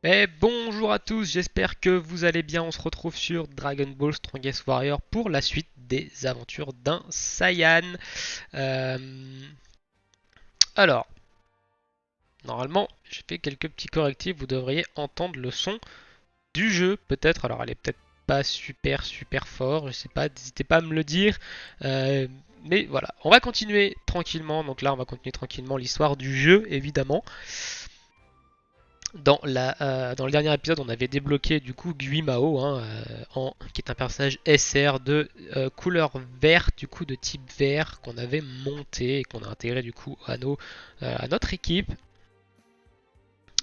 Et bonjour à tous, j'espère que vous allez bien. On se retrouve sur Dragon Ball Strongest Warrior pour la suite des aventures d'un Saiyan. Euh, alors, normalement, j'ai fait quelques petits correctifs. Vous devriez entendre le son du jeu, peut-être. Alors, elle est peut-être pas super fort, je sais pas, n'hésitez pas à me le dire. Mais voilà, on va continuer tranquillement. Donc là, on va continuer tranquillement l'histoire du jeu, évidemment. Dans le dernier épisode, on avait débloqué du coup Guimao, hein, qui est un personnage SR de couleur verte, du coup de type vert, qu'on avait monté et qu'on a intégré du coup à notre équipe.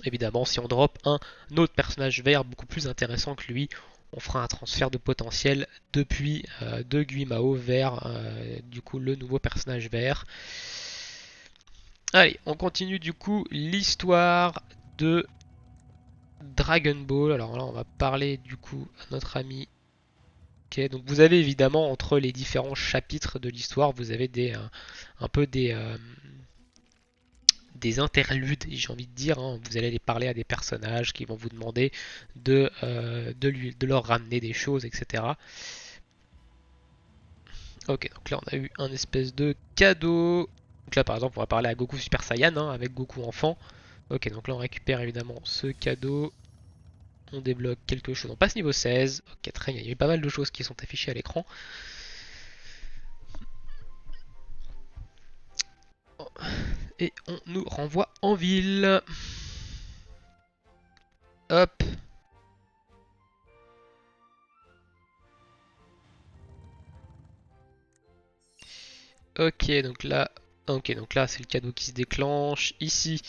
Évidemment, si on drop un autre personnage vert beaucoup plus intéressant que lui, on fera un transfert de potentiel depuis de Guimao vers du coup le nouveau personnage vert. Allez, on continue du coup l'histoire de Dragon Ball. Alors là, on va parler du coup à notre ami. Ok, donc vous avez évidemment entre les différents chapitres de l'histoire, vous avez un peu des interludes, j'ai envie de dire, hein. Vous allez aller parler à des personnages qui vont vous demander de leur ramener des choses, etc. Ok, donc là on a eu un espèce de cadeau. Donc là par exemple on va parler à Goku Super Saiyan, hein, avec Goku enfant. Ok, donc là on récupère évidemment ce cadeau. On débloque quelque chose. On passe niveau 16. Ok, très bien. Il y a eu pas mal de choses qui sont affichées à l'écran. Et on nous renvoie en ville. Hop. Ok, donc là, c'est le cadeau qui se déclenche. Ici,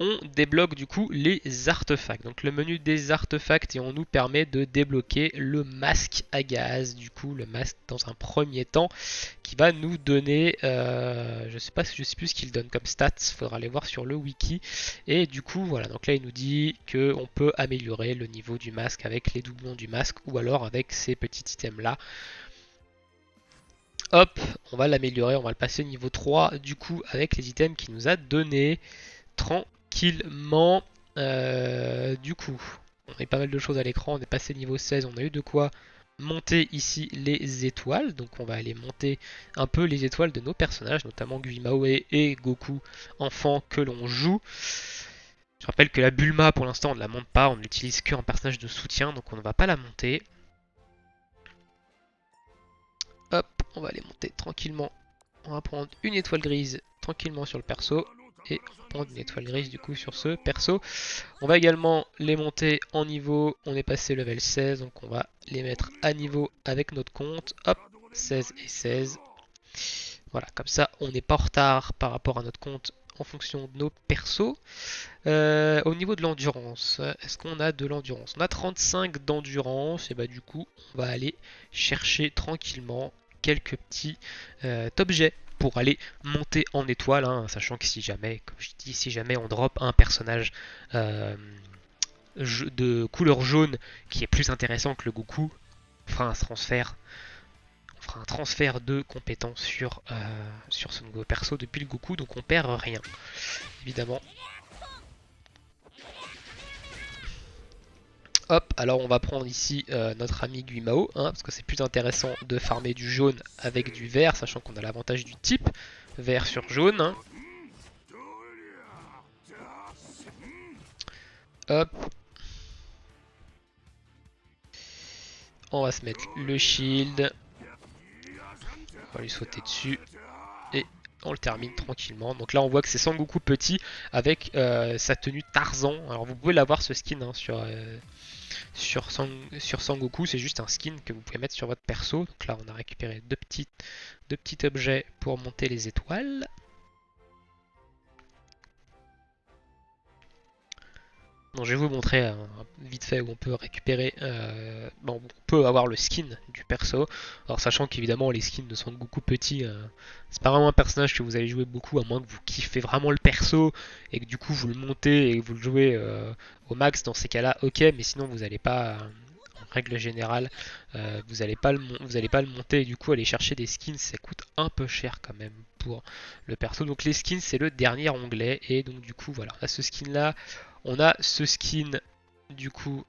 on débloque du coup les artefacts. Donc le menu des artefacts et on nous permet de débloquer le masque à gaz. Du coup, le masque dans un premier temps qui va nous donner, je sais plus ce qu'il donne comme stats. Il faudra aller voir sur le wiki. Et du coup, voilà. Donc là, il nous dit que on peut améliorer le niveau du masque avec les doublons du masque ou alors avec ces petits items là. Hop, on va l'améliorer, on va le passer au niveau 3 du coup avec les items qu'il nous a donné tranquillement. Du coup, on a eu pas mal de choses à l'écran, on est passé niveau 16, on a eu de quoi monter ici les étoiles. Donc on va aller monter un peu les étoiles de nos personnages, notamment Guimao et Goku enfant que l'on joue. Je rappelle que la Bulma pour l'instant on ne la monte pas, on n'utilise qu'un personnage de soutien, donc on ne va pas la monter. Hop, on va aller monter tranquillement. On va prendre une étoile grise tranquillement sur le perso. Et on va prendre une étoile grise du coup sur ce perso. On va également les monter en niveau. On est passé level 16, donc on va les mettre à niveau avec notre compte. Hop, 16 et 16. Voilà, comme ça on n'est pas en retard par rapport à notre compte en fonction de nos persos. Au niveau de l'endurance, est-ce qu'on a de l'endurance? On a 35 d'endurance, et bah du coup on va aller chercher tranquillement quelques petits objets pour aller monter en étoile, hein, sachant que si jamais, comme je dis, si jamais on drop un personnage euh, de couleur jaune qui est plus intéressant que le Goku, on fera un transfert de compétences sur ce nouveau perso depuis le Goku, donc on perd rien. Évidemment, hop, alors on va prendre ici notre ami Guimao, hein, parce que c'est plus intéressant de farmer du jaune avec du vert, sachant qu'on a l'avantage du type vert sur jaune, hein. Hop, on va se mettre le shield, on va lui sauter dessus, et on le termine tranquillement. Donc là on voit que c'est Sangoku petit avec sa tenue Tarzan. Alors vous pouvez l'avoir ce skin, hein, sur Sangoku, c'est juste un skin que vous pouvez mettre sur votre perso. Donc là on a récupéré deux petits objets pour monter les étoiles. Donc je vais vous montrer vite fait où on peut récupérer. Bon, on peut avoir le skin du perso. Alors sachant qu'évidemment les skins de Son Goku petit, c'est pas vraiment un personnage que vous allez jouer beaucoup, à moins que vous kiffez vraiment le perso et que du coup vous le montez et que vous le jouez au max. Dans ces cas-là, ok, mais sinon vous n'allez pas. En règle générale, vous allez pas le monter et du coup aller chercher des skins, ça coûte un peu cher quand même pour le perso. Donc les skins c'est le dernier onglet et donc du coup voilà, on a ce skin là, on a ce skin du coup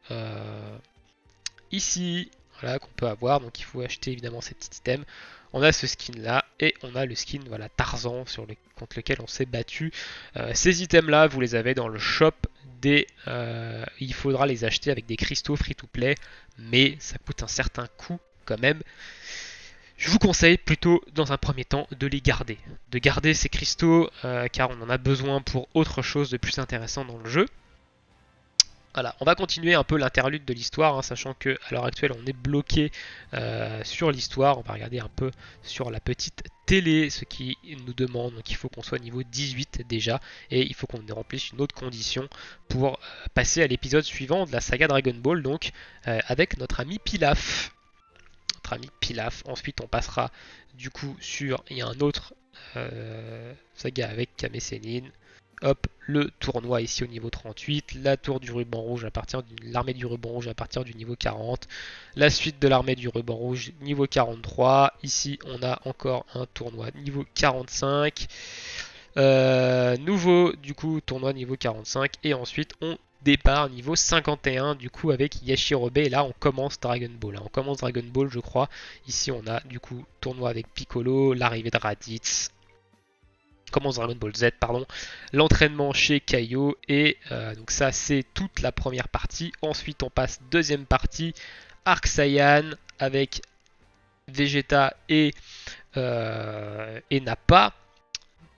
ici, voilà, qu'on peut avoir. Donc il faut acheter évidemment ces petits items. On a ce skin là et on a le skin voilà Tarzan contre lequel on s'est battu. Ces items là, vous les avez dans le shop il faudra les acheter avec des cristaux free to play, mais ça coûte un certain coût quand même. Je vous conseille plutôt dans un premier temps de les garder. De garder ces cristaux car on en a besoin pour autre chose de plus intéressant dans le jeu. Voilà, on va continuer un peu l'interlude de l'histoire, hein, sachant que à l'heure actuelle on est bloqué sur l'histoire. On va regarder un peu sur la petite télé ce qui nous demande. Donc il faut qu'on soit niveau 18 déjà, et il faut qu'on remplisse une autre condition pour passer à l'épisode suivant de la saga Dragon Ball, donc avec notre ami Pilaf. Notre ami Pilaf. Ensuite on passera du coup sur, il y a un autre saga avec Kame Sennin. Hop, le tournoi ici au niveau 38, la tour du ruban rouge à partir de l'armée du ruban rouge à partir du niveau 40, la suite de l'armée du ruban rouge niveau 43, ici on a encore un tournoi niveau 45, nouveau du coup tournoi niveau 45, et ensuite on départ niveau 51 du coup avec Yachirobe, et là on commence Dragon Ball, on commence Dragon Ball je crois. Ici on a du coup tournoi avec Piccolo, l'arrivée de Raditz, commence Dragon Ball Z, pardon, l'entraînement chez Kaio, et donc ça c'est toute la première partie. Ensuite on passe deuxième partie, Arc Saiyan avec Vegeta et Nappa.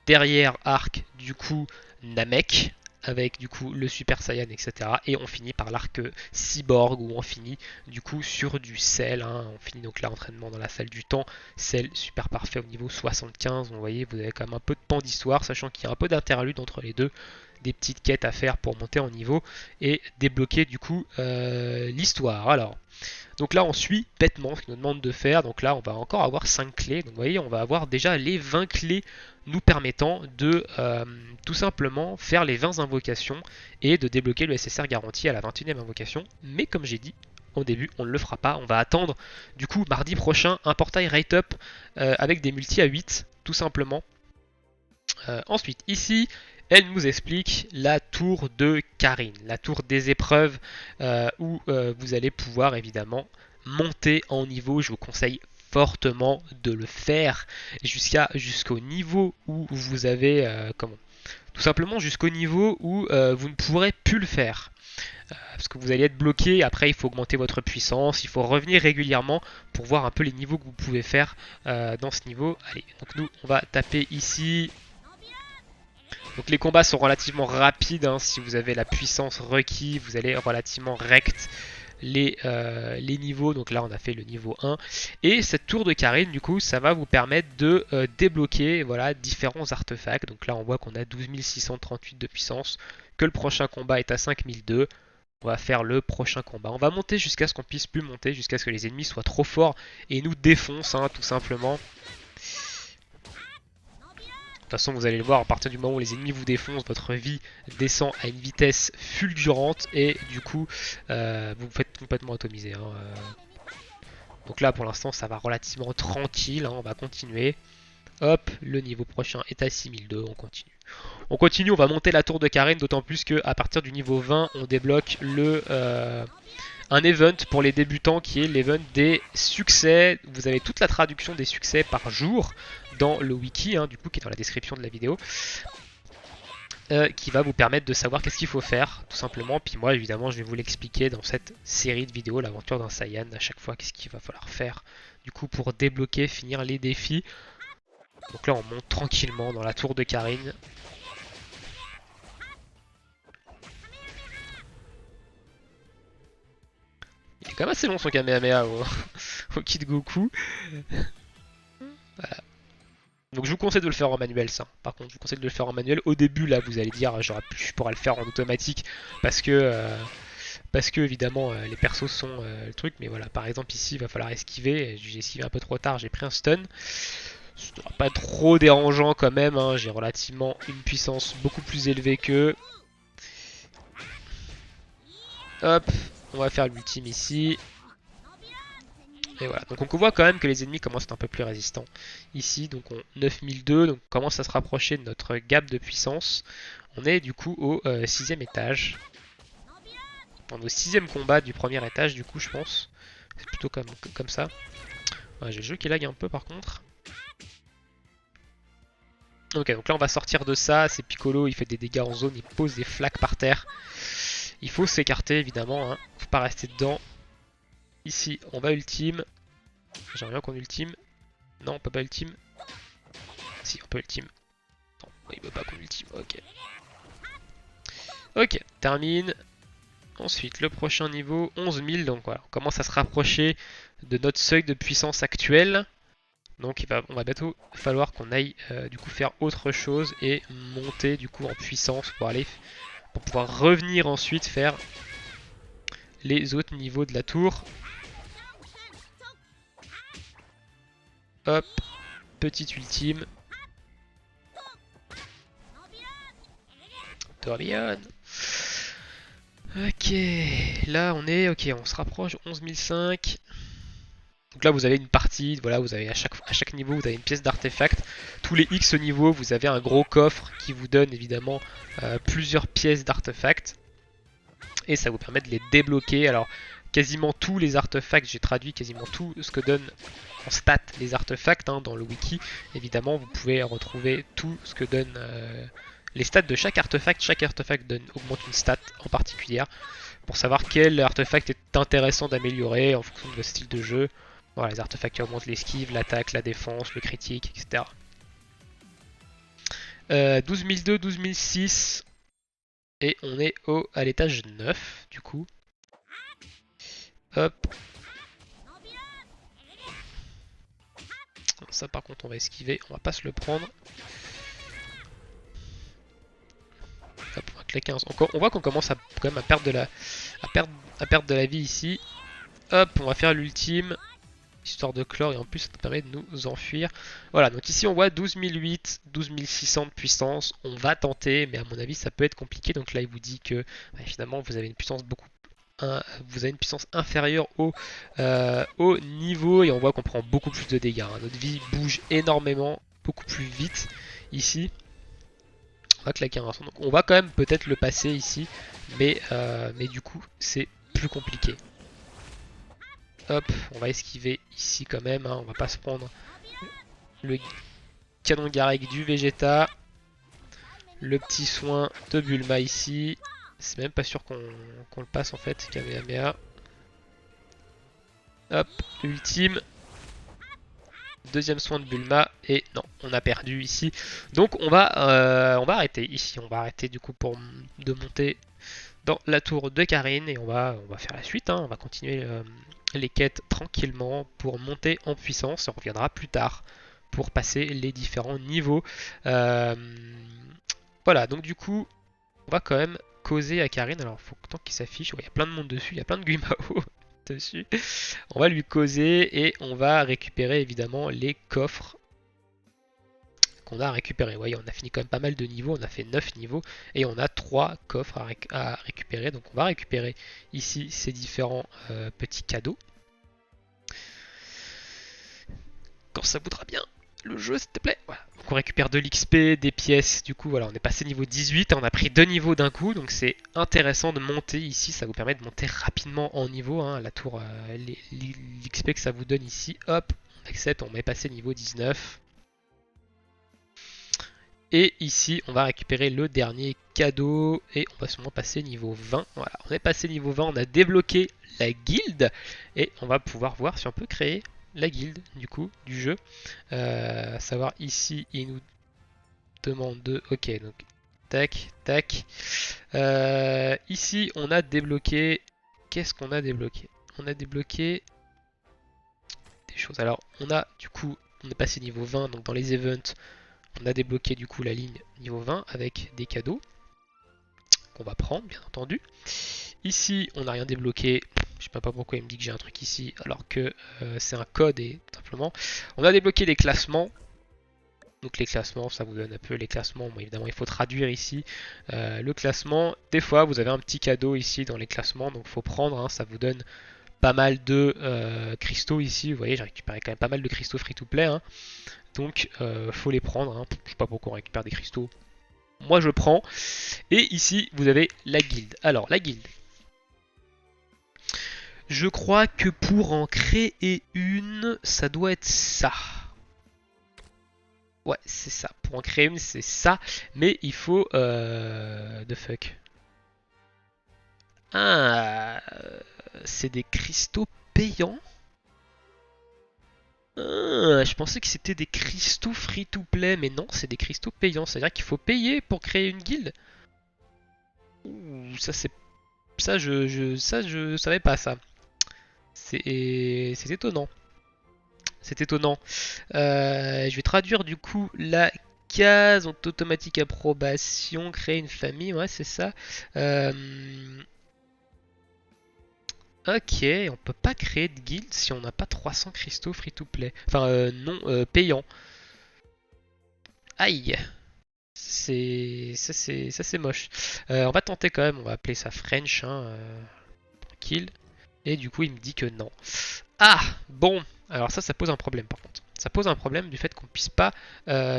Derrière Arc du coup Namek avec du coup le Super Saiyan, etc. Et on finit par l'arc Cyborg où on finit du coup sur du Cell, hein. On finit donc là l'entraînement dans la salle du temps, Cell super parfait au niveau 75. Vous voyez, vous avez quand même un peu de pan d'histoire, sachant qu'il y a un peu d'interlude entre les deux, des petites quêtes à faire pour monter en niveau et débloquer du coup l'histoire. Alors, donc là on suit bêtement ce qu'il nous demande de faire. Donc là on va encore avoir 5 clés. Donc vous voyez, on va avoir déjà les 20 clés nous permettant de tout simplement faire les 20 invocations et de débloquer le SSR garanti à la 21e invocation. Mais comme j'ai dit au début, on ne le fera pas. On va attendre du coup mardi prochain un portail rate up avec des multi à 8 tout simplement. Ensuite ici elle nous explique la tour de Karine, la tour des épreuves où vous allez pouvoir évidemment monter en niveau. Je vous conseille fortement de le faire jusqu'au niveau où vous avez tout simplement jusqu'au niveau où vous ne pourrez plus le faire. Parce que vous allez être bloqué, après il faut augmenter votre puissance, il faut revenir régulièrement pour voir un peu les niveaux que vous pouvez faire dans ce niveau. Allez, donc nous on va taper ici. Donc les combats sont relativement rapides, hein. Si vous avez la puissance requise, vous allez relativement rect les niveaux. Donc là on a fait le niveau 1. Et cette tour de Karine, du coup, ça va vous permettre de débloquer voilà, différents artefacts. Donc là on voit qu'on a 12 638 de puissance, que le prochain combat est à 5002. On va faire le prochain combat. On va monter jusqu'à ce qu'on puisse plus monter, jusqu'à ce que les ennemis soient trop forts et nous défoncent, hein, tout simplement. De toute façon, vous allez le voir, à partir du moment où les ennemis vous défoncent, votre vie descend à une vitesse fulgurante et du coup, vous vous faites complètement atomiser, hein. Donc là, pour l'instant, ça va relativement tranquille, hein. On va continuer. Hop, le niveau prochain est à 6002, on continue. On continue, on va monter la tour de Karine, d'autant plus qu'à partir du niveau 20, on débloque un event pour les débutants qui est l'event des succès. Vous avez toute la traduction des succès par jour dans le wiki, hein, du coup, qui est dans la description de la vidéo, qui va vous permettre de savoir qu'est-ce qu'il faut faire, tout simplement. Puis moi, évidemment, je vais vous l'expliquer dans cette série de vidéos, l'aventure d'un Saiyan, à chaque fois, qu'est-ce qu'il va falloir faire, du coup, pour débloquer, finir les défis. Donc là, on monte tranquillement dans la tour de Karine. Il est quand même assez long son Kamehameha au Kid Goku. Voilà. Donc je vous conseille de le faire en manuel, ça. Par contre, je vous conseille de le faire en manuel. Au début, là, vous allez dire, je pourrais le faire en automatique parce que évidemment, les persos sont le truc. Mais voilà, par exemple, ici, il va falloir esquiver. J'ai esquivé un peu trop tard, j'ai pris un stun. Ce n'est pas trop dérangeant quand même, hein. J'ai relativement une puissance beaucoup plus élevée qu'eux. Hop, on va faire l'ultime ici. Et voilà, donc on voit quand même que les ennemis commencent à être un peu plus résistants. Ici, donc on 9002, donc on commence à se rapprocher de notre gap de puissance. On est du coup au 6ème étage. Dans nos 6e combats du premier étage, du coup, je pense. C'est plutôt comme ça. Ouais, j'ai le jeu qui lag un peu par contre. Ok, donc là on va sortir de ça. C'est Piccolo, il fait des dégâts en zone, il pose des flaques par terre. Il faut s'écarter évidemment, hein. Faut pas rester dedans. Ici, on va ultime. J'aimerais bien qu'on ultime. Non, on peut pas ultime. Si, on peut ultime. Non, il veut pas qu'on ultime, ok. Ok, termine. Ensuite, le prochain niveau, 11 000. Donc voilà, on commence à se rapprocher de notre seuil de puissance actuel. Donc on va bientôt falloir qu'on aille du coup faire autre chose et monter du coup en puissance pour pouvoir revenir ensuite faire les autres niveaux de la tour. Hop, petite ultime. Tourbillon. Ok, là on est, ok, on se rapproche, 11 500. Donc là vous avez une partie, voilà, vous avez à chaque niveau vous avez une pièce d'artefact. Tous les X niveaux vous avez un gros coffre qui vous donne évidemment plusieurs pièces d'artefacts. Et ça vous permet de les débloquer. Alors quasiment tous les artefacts, j'ai traduit quasiment tout ce que donnent en stats les artefacts hein, dans le wiki. Évidemment vous pouvez retrouver tout ce que donnent les stats de chaque artefact. Chaque artefact augmente une stat en particulier pour savoir quel artefact est intéressant d'améliorer en fonction de votre style de jeu. Voilà, les artefacts qui augmentent l'esquive, l'attaque, la défense, le critique, etc. 12 002, 12 006. Et on est à l'étage 9 du coup. Hop. Ça par contre on va esquiver, on va pas se le prendre. Hop, on va claquer encore. On voit qu'on commence quand même à perdre de la vie ici. Hop, on va faire l'ultime. Histoire de clore et en plus ça te permet de nous enfuir. Voilà, donc ici on voit 12 008, 12 600 de puissance. On va tenter, mais à mon avis ça peut être compliqué. Donc là il vous dit que bah, finalement vous avez une puissance vous avez une puissance inférieure au niveau et on voit qu'on prend beaucoup plus de dégâts. Hein. Notre vie bouge énormément, beaucoup plus vite ici. On va claquer un instant. Donc on va quand même peut-être le passer ici, mais du coup c'est plus compliqué. Hop, on va esquiver ici quand même, hein. On va pas se prendre le canon Garek du Vegeta. Le petit soin de Bulma ici. C'est même pas sûr qu'on le passe en fait, Kamehameha. Hop, ultime. Deuxième soin de Bulma. Et non, on a perdu ici. Donc on va arrêter ici. On va arrêter du coup de monter dans la tour de Karin. Et on va faire la suite. Hein. On va continuer les quêtes tranquillement pour monter en puissance. On reviendra plus tard pour passer les différents niveaux. Voilà, donc du coup, on va quand même causer à Karin. Alors, il faut tant qu'il s'affiche. Il y a plein de monde dessus, il y a plein de Guimao dessus. On va lui causer et on va récupérer évidemment les coffres qu'on a récupérés. Vous voyez, on a fini quand même pas mal de niveaux. On a fait 9 niveaux et on a 3 coffres à récupérer. Donc, on va récupérer ici ces différents petits cadeaux. Quand ça voudra bien le jeu, s'il te plaît. Voilà. Donc on récupère de l'XP, des pièces. Du coup, voilà, on est passé niveau 18. On a pris 2 niveaux d'un coup. Donc c'est intéressant de monter ici. Ça vous permet de monter rapidement en niveau. Hein, la tour, l'XP que ça vous donne ici. Hop, on accepte. On est passé niveau 19. Et ici, on va récupérer le dernier cadeau. Et on va sûrement passer niveau 20. Voilà, on est passé niveau 20. On a débloqué la guilde. Et on va pouvoir voir si on peut créer la guilde du coup du jeu. Savoir ici il nous demande de ok donc tac tac. Ici on a débloqué. Qu'est-ce qu'on a débloqué? On a débloqué des choses. Alors on a du coup on est passé niveau 20 donc dans les events on a débloqué du coup la ligne niveau 20 avec des cadeaux qu'on va prendre bien entendu. Ici on n'a rien débloqué. Je sais pas pourquoi il me dit que j'ai un truc ici alors que c'est un code et tout simplement. On a débloqué les classements. Donc les classements, ça vous donne un peu les classements. Bon, évidemment, il faut traduire ici le classement. Des fois, vous avez un petit cadeau ici dans les classements, donc il faut prendre. Hein, ça vous donne pas mal de cristaux ici. Vous voyez, j'ai récupéré quand même pas mal de cristaux free-to-play. Hein, donc, faut les prendre. Hein. Je sais pas pourquoi on récupère des cristaux. Moi, je prends. Et ici, vous avez la guilde. Alors, la guilde. Je crois que pour en créer une, ça doit être ça. Ouais, c'est ça. Pour en créer une, c'est ça. Mais il faut... The fuck. Ah, c'est des cristaux payants. Ah, je pensais que c'était des cristaux free-to-play, mais non, c'est des cristaux payants. C'est-à-dire qu'il faut payer pour créer une guilde. Ouh, ça c'est... Ça je savais pas ça. C'est étonnant. C'est étonnant. Je vais traduire du coup la case en automatique approbation, créer une famille, ouais c'est ça. Euh, ok, on peut pas créer de guild si on n'a pas 300 cristaux free to play. Enfin non payant. Aïe, ça c'est moche. On va tenter quand même, on va appeler ça French, hein, tranquille. Et du coup il me dit que non. Ah bon, alors ça pose un problème par contre. Ça pose un problème du fait qu'on puisse pas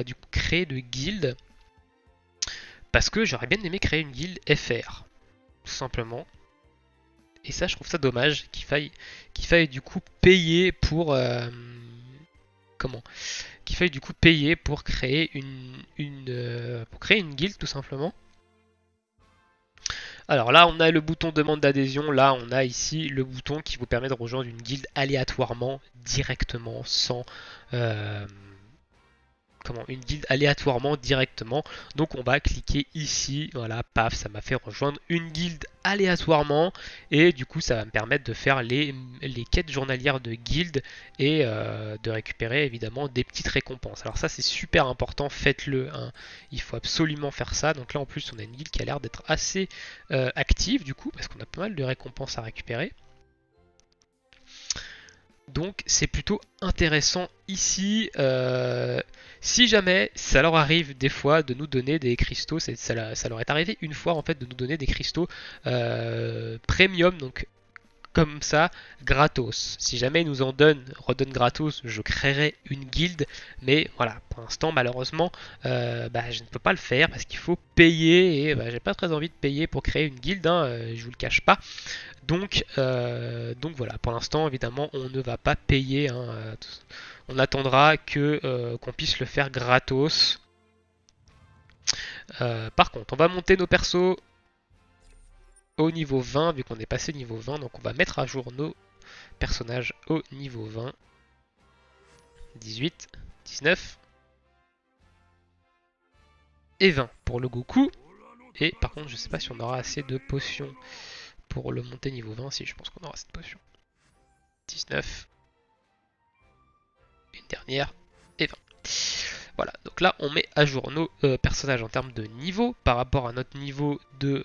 du coup créer de guild. Parce que j'aurais bien aimé créer une guilde FR, tout simplement. Et ça, je trouve ça dommage qu'il faille du coup payer pour comment qu'il faille du coup payer pour créer pour créer une guilde tout simplement. Alors là, on a le bouton demande d'adhésion. Là, on a ici le bouton qui vous permet de rejoindre une guilde aléatoirement, directement, sans une guilde aléatoirement directement. Donc on va cliquer ici, voilà, paf, ça m'a fait rejoindre une guilde aléatoirement et du coup ça va me permettre de faire les quêtes journalières de guilde et de récupérer évidemment des petites récompenses. Alors ça c'est super important, faites-le, hein. Il faut absolument faire ça. Donc là en plus on a une guilde qui a l'air d'être assez active du coup parce qu'on a pas mal de récompenses à récupérer. Donc c'est plutôt intéressant ici. Si jamais ça leur arrive des fois de nous donner des cristaux, ça leur est arrivé une fois en fait de nous donner des cristaux premium, donc comme ça, gratos. Si jamais ils nous en redonnent gratos, je créerai une guilde. Mais voilà, pour l'instant, malheureusement, je ne peux pas le faire parce qu'il faut payer. Et j'ai pas très envie de payer pour créer une guilde, hein, je vous le cache pas. Donc voilà, pour l'instant, évidemment, on ne va pas payer, hein, on attendra qu'on puisse le faire gratos. Par contre, on va monter nos persos au niveau 20, vu qu'on est passé niveau 20. Donc on va mettre à jour nos personnages au niveau 20. 18, 19 et 20 pour le Goku. Et par contre, je sais pas si on aura assez de potions pour le monter niveau 20. Si, je pense qu'on aura assez de potions. 19, une dernière et 20. Voilà, donc là on met à jour nos personnages en termes de niveau par rapport à notre niveau de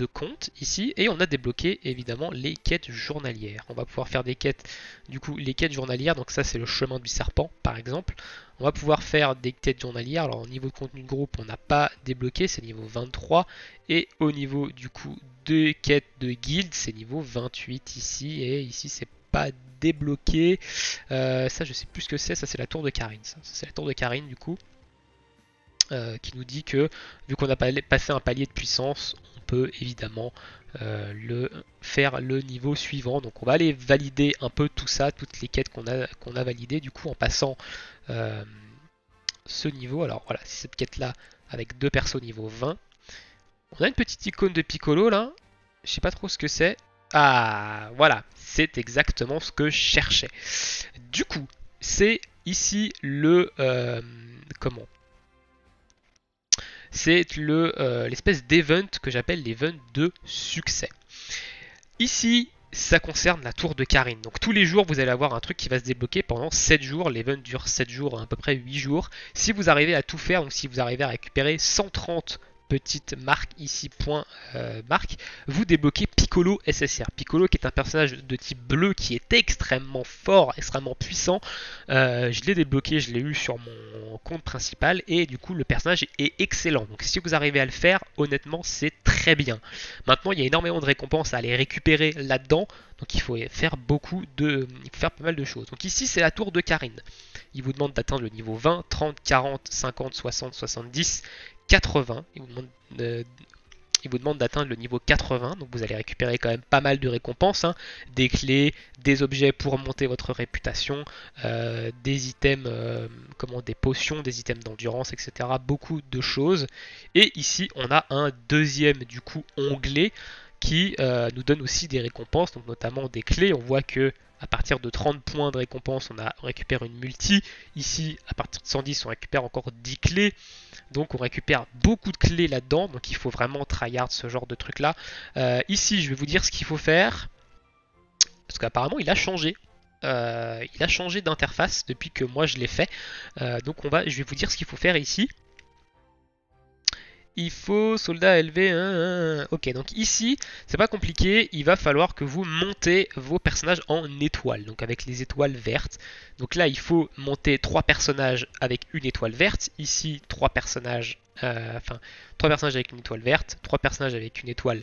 compte ici, et on a débloqué évidemment les quêtes journalières. On va pouvoir faire des quêtes, du coup les quêtes journalières, donc ça c'est le chemin du serpent par exemple. On va pouvoir faire des quêtes journalières. Alors au niveau de contenu de groupe on n'a pas débloqué, c'est niveau 23, et au niveau du coup de quêtes de guild c'est niveau 28 ici, et ici c'est pas débloqué. Ça je sais plus ce que c'est, ça c'est la tour de Karine, ça c'est la tour de Karine du coup. Qui nous dit que vu qu'on a passé un palier de puissance, on peut évidemment faire le niveau suivant. Donc on va aller valider un peu tout ça, toutes les quêtes qu'on a validées du coup en passant ce niveau. Alors voilà, c'est cette quête là avec deux persos niveau 20. On a une petite icône de Piccolo là, je sais pas trop ce que c'est. Ah voilà, c'est exactement ce que je cherchais. Du coup, c'est ici le comment c'est l'espèce d'event que j'appelle l'event de succès. Ici, ça concerne la tour de Karine. Donc tous les jours, vous allez avoir un truc qui va se débloquer pendant 7 jours. L'event dure 7 jours, à peu près 8 jours. Si vous arrivez à tout faire, donc si vous arrivez à récupérer 130 petites marques ici, point marque, vous débloquez Piccolo SSR. Piccolo qui est un personnage de type bleu qui est extrêmement fort, extrêmement puissant. Je l'ai débloqué, je l'ai eu sur mon compte principal et du coup le personnage est excellent. Donc si vous arrivez à le faire, honnêtement c'est très bien. Maintenant il y a énormément de récompenses à aller récupérer là-dedans. Donc il faut faire il faut faire pas mal de choses. Donc ici c'est la tour de Karine. Il vous demande d'atteindre le niveau 20, 30, 40, 50, 60, 70, 80. Il vous demande il vous demande d'atteindre le niveau 80, donc vous allez récupérer quand même pas mal de récompenses, hein, des clés, des objets pour monter votre réputation, des items, des potions, des items d'endurance, etc. Beaucoup de choses. Et ici, on a un deuxième du coup onglet qui nous donne aussi des récompenses, donc notamment des clés. On voit que à partir de 30 points de récompense, on récupère une multi. Ici, à partir de 110, on récupère encore 10 clés. Donc on récupère beaucoup de clés là-dedans. Donc il faut vraiment tryhard ce genre de truc là. Ici, je vais vous dire ce qu'il faut faire. Parce qu'apparemment, il a changé. Il a changé d'interface depuis que moi je l'ai fait. Donc je vais vous dire ce qu'il faut faire ici. Il faut soldat élevé. Ok, donc ici, c'est pas compliqué. Il va falloir que vous montez vos personnages en étoiles. Donc avec les étoiles vertes. Donc là, il faut monter 3 personnages avec une étoile verte. Ici, 3 personnages. 3 personnages avec une étoile verte. 3 personnages avec une étoile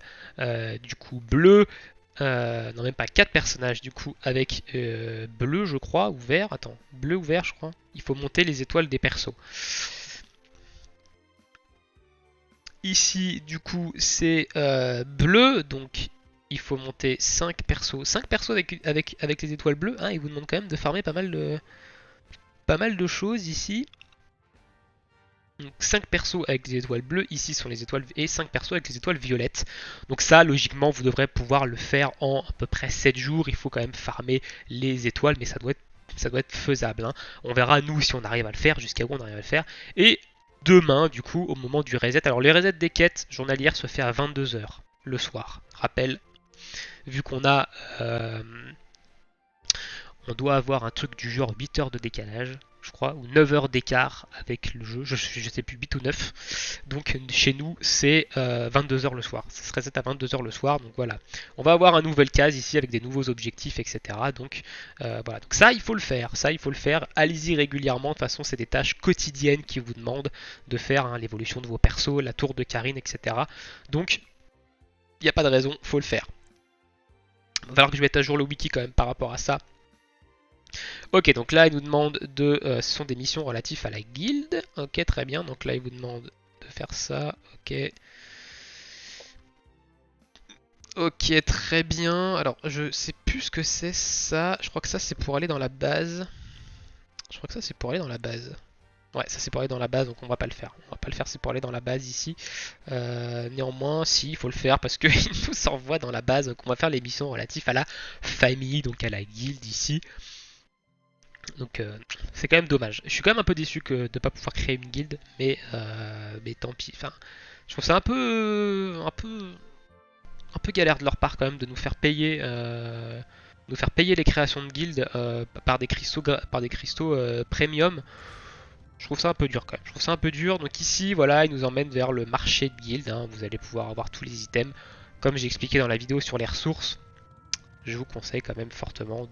du coup bleue. Non, même pas 4 personnages du coup avec bleu, je crois, ou vert. Attends, bleu ou vert, je crois. Il faut monter les étoiles des persos. Ici, du coup, c'est bleu, donc il faut monter 5 persos. 5 persos avec les étoiles bleues. Hein, il vous demande quand même de farmer pas mal de choses ici. Donc 5 persos avec les étoiles bleues, ici sont les étoiles et 5 persos avec les étoiles violettes. Donc ça, logiquement, vous devrez pouvoir le faire en à peu près 7 jours. Il faut quand même farmer les étoiles, mais ça doit être faisable. Hein. On verra, nous, si on arrive à le faire, jusqu'à où on arrive à le faire. Et demain, du coup, au moment du reset. Alors, les resets des quêtes journalières se fait à 22 h le soir. Rappel, vu qu'on a... on doit avoir un truc du genre 8 heures de décalage, je crois, ou 9 heures d'écart avec le jeu, je sais plus, 8 ou 9. Donc chez nous, c'est 22 h le soir. Ça se reset à 22 h le soir, donc voilà. On va avoir un nouvel case ici avec des nouveaux objectifs, etc. Donc voilà, donc ça, il faut le faire. Allez-y régulièrement, de toute façon, c'est des tâches quotidiennes qui vous demandent de faire, hein, l'évolution de vos persos, la tour de Karine, etc. Donc, il n'y a pas de raison, faut le faire. Il va falloir que je mette à jour le wiki quand même par rapport à ça. Ok, donc là, il nous demande ce sont des missions relatives à la guilde. Ok, très bien. Donc là, il vous demande de faire ça. Ok. Ok, très bien. Alors, je sais plus ce que c'est ça. Je crois que ça, c'est pour aller dans la base. Ouais, ça c'est pour aller dans la base, donc on va pas le faire. C'est pour aller dans la base ici. Néanmoins, si, il faut le faire parce qu'il nous envoie dans la base. Donc on va faire les missions relatives à la famille, donc à la guilde ici. Donc c'est quand même dommage. Je suis quand même un peu déçu de ne pas pouvoir créer une guilde, mais tant pis. Enfin, je trouve ça un peu galère de leur part quand même de nous faire payer, les créations de guildes par des cristaux premium. Je trouve ça un peu dur quand même. Je trouve ça un peu dur. Donc ici, voilà, il nous emmène vers le marché de guildes. Hein. Vous allez pouvoir avoir tous les items, comme j'ai expliqué dans la vidéo sur les ressources. Je vous conseille quand même fortement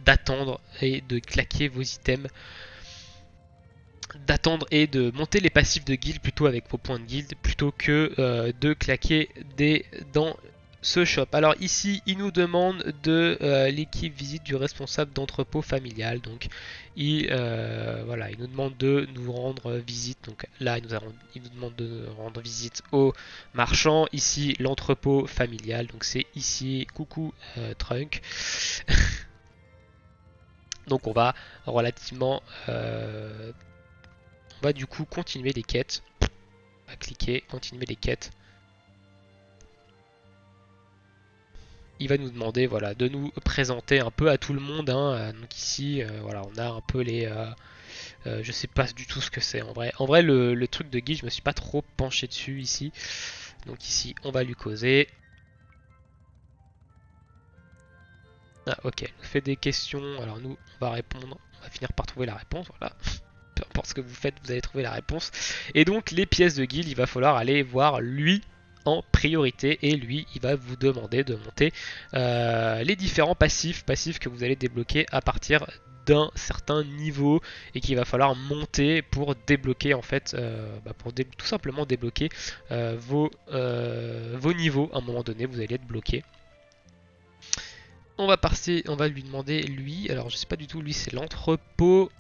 d'attendre et de claquer vos items, d'attendre et de monter les passifs de guild plutôt avec vos points de guild plutôt que de claquer dans ce shop. Alors ici, il nous demande de l'équipe visite du responsable d'entrepôt familial. Donc il nous demande de nous rendre visite. Donc là, il nous demande de rendre visite au marchand. Ici, l'entrepôt familial. Donc c'est ici. Coucou Trunk. Donc on va relativement... on va du coup continuer les quêtes. On va cliquer, continuer les quêtes. Il va nous demander voilà, de nous présenter un peu à tout le monde. Hein. Donc ici, voilà, on a un peu les... je sais pas du tout ce que c'est en vrai. En vrai, le truc de guide, je me suis pas trop penché dessus ici. Donc ici, on va lui causer. Ah ok, il nous fait des questions. Alors nous, on va répondre. On va finir par trouver la réponse. Voilà. Peu importe ce que vous faites, vous allez trouver la réponse. Et donc les pièces de guild, il va falloir aller voir lui en priorité et lui il va vous demander de monter les différents passifs que vous allez débloquer à partir d'un certain niveau et qu'il va falloir monter pour débloquer en fait tout simplement débloquer vos niveaux. À un moment donné vous allez être bloqué. On va lui demander lui, alors je sais pas du tout, lui c'est l'entrepôt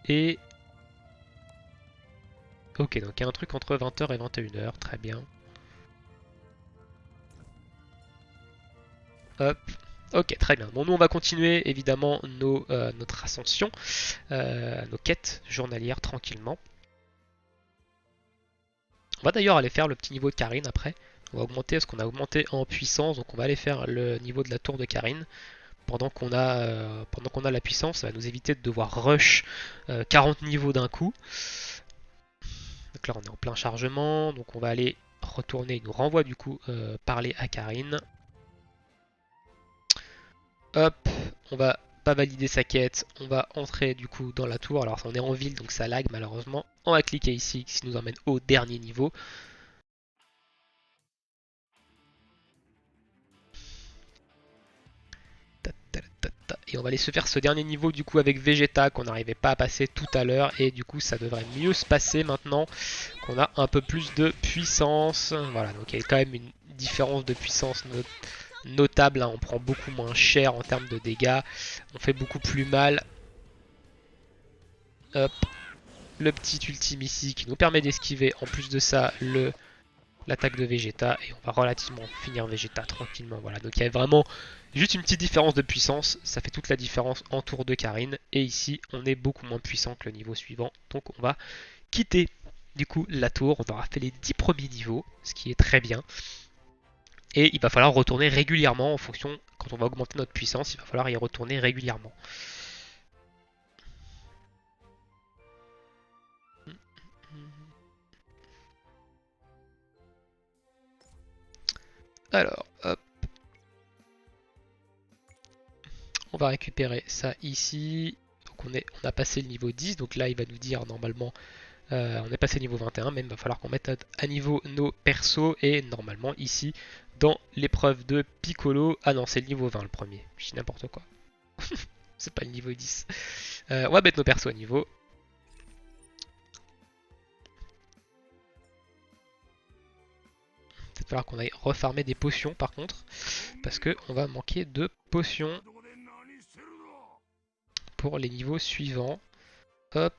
et Ok, donc il y a un truc entre 20h et 21h, très bien. Hop. Ok, très bien. Bon, nous on va continuer évidemment notre ascension, nos quêtes journalières tranquillement. On va d'ailleurs aller faire le petit niveau de Karine après. On va augmenter, parce qu'on a augmenté en puissance, donc on va aller faire le niveau de la tour de Karine. Pendant qu'on a la puissance, ça va nous éviter de devoir rush 40 niveaux d'un coup. Donc là on est en plein chargement, donc on va aller retourner, il nous renvoie du coup parler à Karine. Hop, on va pas valider sa quête, on va entrer du coup dans la tour. Alors on est en ville donc ça lag malheureusement. On va cliquer ici qui nous emmène au dernier niveau. Et on va aller se faire ce dernier niveau du coup avec Vegeta qu'on n'arrivait pas à passer tout à l'heure. Et du coup ça devrait mieux se passer maintenant qu'on a un peu plus de puissance. Voilà, donc il y a quand même une différence de puissance notable. Hein. On prend beaucoup moins cher en termes de dégâts. On fait beaucoup plus mal. Hop, le petit ultime ici qui nous permet d'esquiver en plus de ça l'attaque de Vegeta et on va relativement finir Vegeta tranquillement. Voilà, donc il y a vraiment juste une petite différence de puissance, ça fait toute la différence en tour de Karine et ici on est beaucoup moins puissant que le niveau suivant, donc on va quitter du coup la tour, on aura fait les 10 premiers niveaux, ce qui est très bien et il va falloir retourner régulièrement en fonction, quand on va augmenter notre puissance, il va falloir y retourner régulièrement. Alors, hop, on va récupérer ça ici. Donc on a passé le niveau 10, donc là il va nous dire normalement on est passé niveau 21, mais il va falloir qu'on mette à niveau nos persos et normalement ici dans l'épreuve de Piccolo, ah non c'est le niveau 20 le premier, je dis n'importe quoi, c'est pas le niveau 10. On va mettre nos persos à niveau. Il va falloir qu'on aille refarmer des potions par contre, parce qu'on va manquer de potions pour les niveaux suivants. Hop,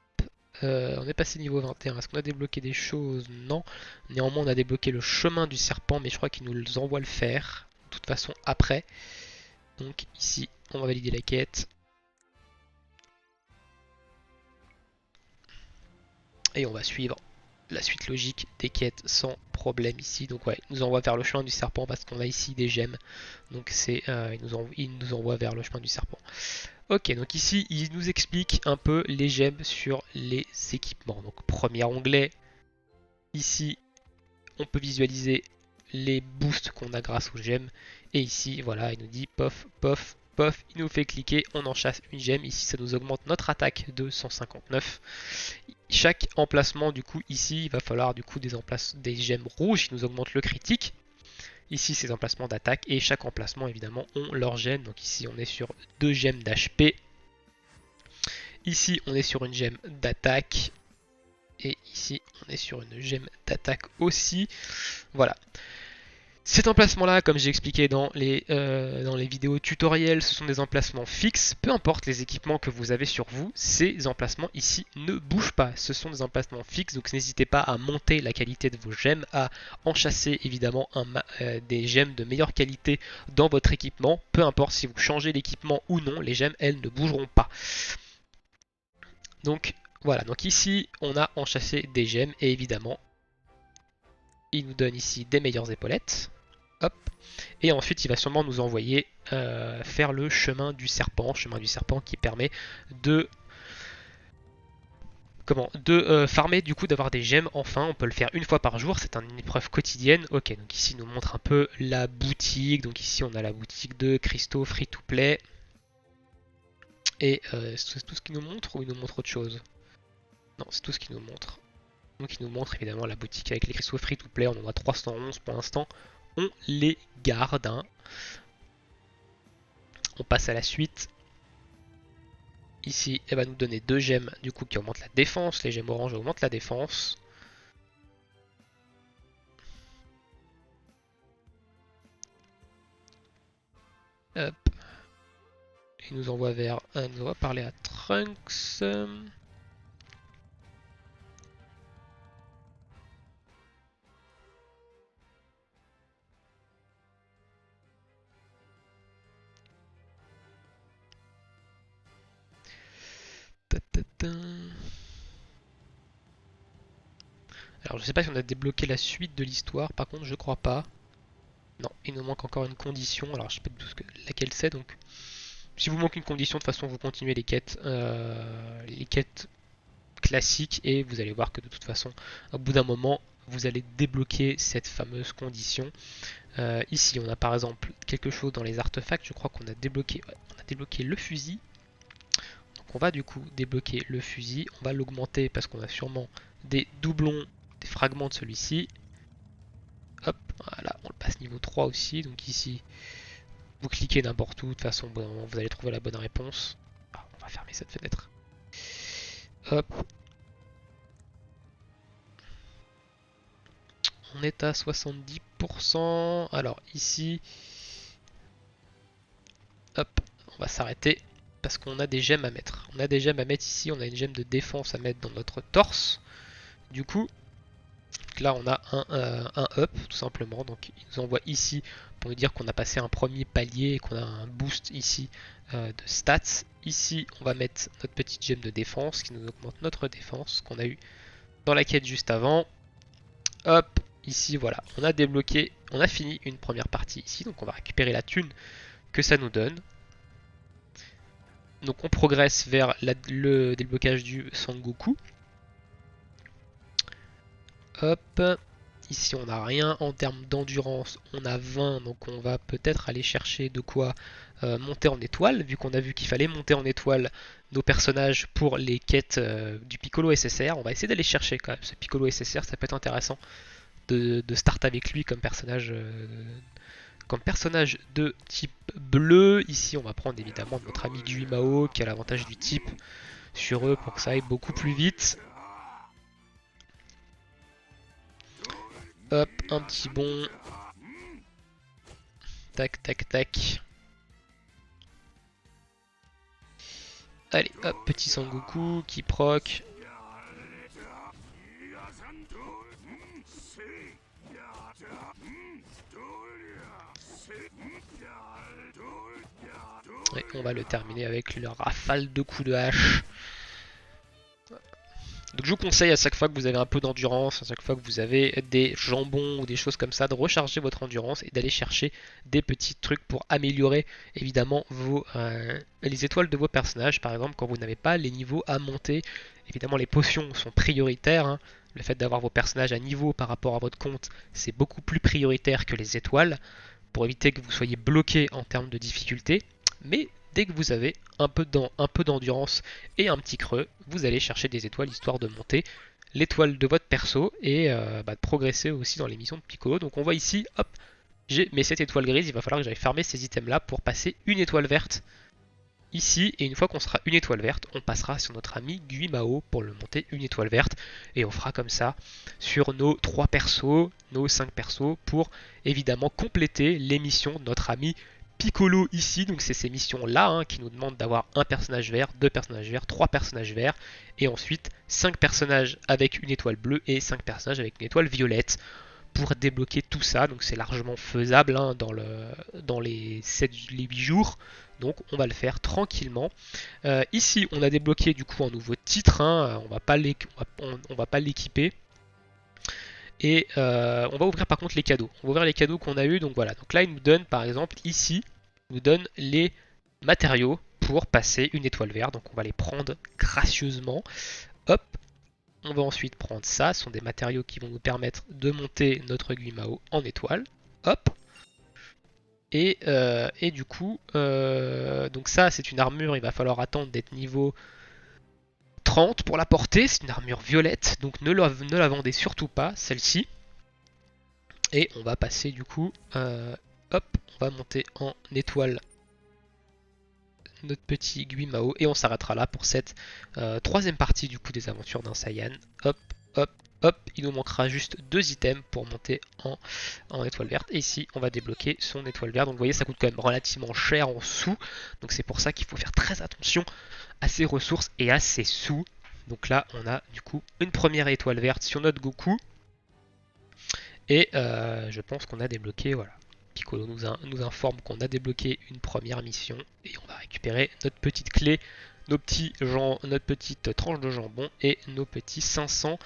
on est passé niveau 21. Est-ce qu'on a débloqué des choses? Non. Néanmoins, on a débloqué le chemin du serpent, mais je crois qu'il nous envoie le faire. De toute façon, après. Donc ici, on va valider la quête. Et on va suivre la suite logique des quêtes sans problème ici. Donc ouais, il nous envoie vers le chemin du serpent parce qu'on a ici des gemmes. Donc il nous envoie vers le chemin du serpent. Ok, donc ici, il nous explique un peu les gemmes sur les équipements. Donc premier onglet, ici, on peut visualiser les boosts qu'on a grâce aux gemmes. Et ici, voilà, il nous dit pof, pof, pof, il nous fait cliquer, on en chasse une gemme. Ici, ça nous augmente notre attaque de 159. Chaque emplacement, du coup, ici, il va falloir du coup des gemmes rouges qui nous augmentent le critique. Ici, ces emplacements d'attaque et chaque emplacement, évidemment, ont leur gemme. Donc ici, on est sur 2 gemmes d'HP. Ici, on est sur une gemme d'attaque. Et ici, on est sur une gemme d'attaque aussi. Voilà. Cet emplacement-là, comme j'ai expliqué dans les vidéos tutoriels, ce sont des emplacements fixes. Peu importe les équipements que vous avez sur vous, ces emplacements ici ne bougent pas. Ce sont des emplacements fixes, donc n'hésitez pas à monter la qualité de vos gemmes, à enchasser évidemment des gemmes de meilleure qualité dans votre équipement. Peu importe si vous changez l'équipement ou non, les gemmes, elles, ne bougeront pas. Donc voilà, donc ici, on a enchassé des gemmes et évidemment, il nous donne ici des meilleures épaulettes. Hop. Et ensuite, il va sûrement nous envoyer faire le chemin du serpent qui permet de farmer du coup d'avoir des gemmes. Enfin, on peut le faire une fois par jour, c'est une épreuve quotidienne. Ok, donc ici, il nous montre un peu la boutique. Donc ici, on a la boutique de cristaux free to play. Et c'est tout ce qu'il nous montre ou il nous montre autre chose? Non, c'est tout ce qu'il nous montre. Donc il nous montre évidemment la boutique avec les cristaux free to play. On en a 311 pour l'instant. On les garde. Hein. On passe à la suite. Ici, elle va nous donner 2 gemmes du coup qui augmentent la défense. Les gemmes orange augmentent la défense. Hop. Il nous envoie il nous va parler à Trunks. Alors je sais pas si on a débloqué la suite de l'histoire, par contre je crois pas. Non, il nous manque encore une condition, alors je sais pas laquelle c'est, donc si vous manque une condition, de toute façon vous continuez les quêtes classiques et vous allez voir que de toute façon, au bout d'un moment, vous allez débloquer cette fameuse condition. Ici, on a par exemple quelque chose dans les artefacts, je crois qu'on a débloqué, ouais, on a débloqué le fusil. Donc on va du coup débloquer le fusil, on va l'augmenter parce qu'on a sûrement des doublons, des fragments de celui-ci. Hop, voilà, on le passe niveau 3 aussi, donc ici, vous cliquez n'importe où, de toute façon, vous allez trouver la bonne réponse. Ah, on va fermer cette fenêtre. Hop. On est à 70%. Alors ici, hop, on va s'arrêter parce qu'on a des gemmes à mettre. On a des gemmes à mettre ici, on a une gemme de défense à mettre dans notre torse. Du coup, là on a un up tout simplement. Donc il nous envoie ici pour nous dire qu'on a passé un premier palier et qu'on a un boost ici de stats. Ici, on va mettre notre petite gemme de défense qui nous augmente notre défense qu'on a eu dans la quête juste avant. Hop, ici voilà, on a débloqué, on a fini une première partie ici, donc on va récupérer la thune que ça nous donne. Donc on progresse vers le déblocage du Sangoku. Hop, ici on n'a rien en termes d'endurance, on a 20, donc on va peut-être aller chercher de quoi monter en étoile, vu qu'on a vu qu'il fallait monter en étoile nos personnages pour les quêtes du Piccolo SSR. On va essayer d'aller chercher quand même ce Piccolo SSR, ça peut être intéressant de start avec lui comme personnage de type bleu. Ici on va prendre évidemment notre ami Guimao qui a l'avantage du type sur eux pour que ça aille beaucoup plus vite. Hop, un petit bond. Tac, tac, tac. Allez, hop, petit Sangoku qui proc. Et on va le terminer avec le rafale de coups de hache. Donc je vous conseille à chaque fois que vous avez un peu d'endurance, à chaque fois que vous avez des jambons ou des choses comme ça, de recharger votre endurance et d'aller chercher des petits trucs pour améliorer évidemment les étoiles de vos personnages. Par exemple, quand vous n'avez pas les niveaux à monter, évidemment les potions sont prioritaires. Hein. Le fait d'avoir vos personnages à niveau par rapport à votre compte, c'est beaucoup plus prioritaire que les étoiles pour éviter que vous soyez bloqué en termes de difficulté. Mais dès que vous avez un peu d'endurance et un petit creux, vous allez chercher des étoiles histoire de monter l'étoile de votre perso et de progresser aussi dans les missions de Piccolo. Donc on voit ici, hop, j'ai mes 7 étoiles grises, il va falloir que j'aille farmer ces items là pour passer une étoile verte ici, et une fois qu'on sera une étoile verte, on passera sur notre ami Guimao pour le monter une étoile verte, et on fera comme ça sur nos 3 persos, nos 5 persos, pour évidemment compléter les missions de notre ami Piccolo ici. Donc c'est ces missions là hein, qui nous demandent d'avoir un personnage vert, 2 personnages verts, 3 personnages verts, et ensuite 5 personnages avec une étoile bleue et 5 personnages avec une étoile violette pour débloquer tout ça. Donc c'est largement faisable hein, dans les 8 jours. Donc on va le faire tranquillement. Ici on a débloqué du coup un nouveau titre. Hein, on va pas l'équiper. Et on va ouvrir par contre les cadeaux. On va ouvrir les cadeaux qu'on a eu. Donc voilà. Donc là il nous donne par exemple ici, il nous donne les matériaux pour passer une étoile verte. Donc on va les prendre gracieusement. Hop. On va ensuite prendre ça, ce sont des matériaux qui vont nous permettre de monter notre Guimao en étoile. Hop. Et du coup, donc ça c'est une armure, il va falloir attendre d'être niveau 30 pour la porter. C'est une armure violette, donc ne la vendez surtout pas, celle-ci. Et on va passer du coup, hop, on va monter en étoile notre petit Guimao et on s'arrêtera là pour cette troisième partie du coup des aventures d'un Saiyan. Hop, hop, hop, il nous manquera juste 2 items pour monter en étoile verte. Et ici, on va débloquer son étoile verte. Donc vous voyez, ça coûte quand même relativement cher en sous. Donc c'est pour ça qu'il faut faire très attention à ses ressources et à ses sous. Donc là, on a du coup une première étoile verte sur notre Goku. Et je pense qu'on a débloqué, voilà. Piccolo nous informe qu'on a débloqué une première mission et on va récupérer notre petite clé notre petite tranche de jambon et nos petits 500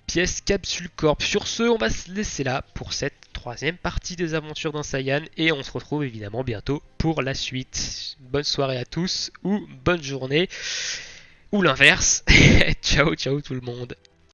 pièces capsule corp. Sur ce, on va se laisser là pour cette troisième partie des aventures d'un Saiyan et on se retrouve évidemment bientôt pour la suite. Bonne soirée à tous ou bonne journée ou l'inverse. Ciao ciao tout le monde.